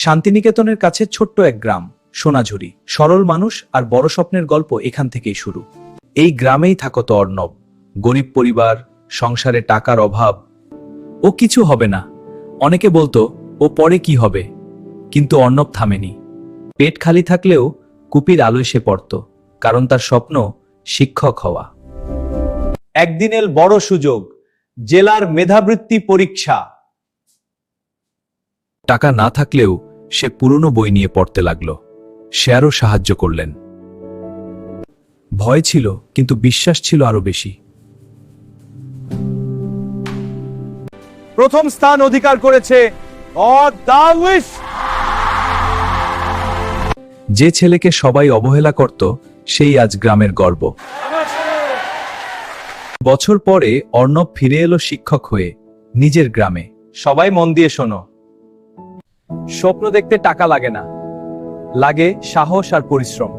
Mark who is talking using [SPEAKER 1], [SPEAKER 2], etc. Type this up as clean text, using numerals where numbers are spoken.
[SPEAKER 1] শান্তিনিকেতনের কাছে ছোট্ট এক গ্রাম সোনাঝুরি। সরল মানুষ আর বড় স্বপ্নের গল্প এখান থেকেই শুরু। এই গ্রামেই থাকত অর্ণব। গরিব পরিবার, সংসারে টাকার অভাব। ও কিছু হবে না, অনেকে বলতো ও পরে কি হবে, কিন্তু অর্ণব থামেনি। পেট খালি থাকলেও কুপির আলো এসে পড়ত, কারণ তার স্বপ্ন শিক্ষক হওয়া। একদিন এল বড় সুযোগ, জেলার মেধাবৃত্তি পরীক্ষা। টাকা না থাকলেও সে পুরনো বই নিয়ে পড়তে লাগলো। স্যারও সাহায্য করলেন। ভয় ছিল, কিন্তু বিশ্বাস ছিল আরো বেশি। প্রথম স্থান অধিকার করেছে যে ছেলেকে সবাই অবহেলা করত, সেই আজ গ্রামের গর্ব। বছর পরে অর্ণব ফিরে এলো শিক্ষক হয়ে নিজের গ্রামে। সবাই মন দিয়ে শোনো, স্বপ্ন দেখতে টাকা লাগে না, লাগে সাহস আর পরিশ্রম।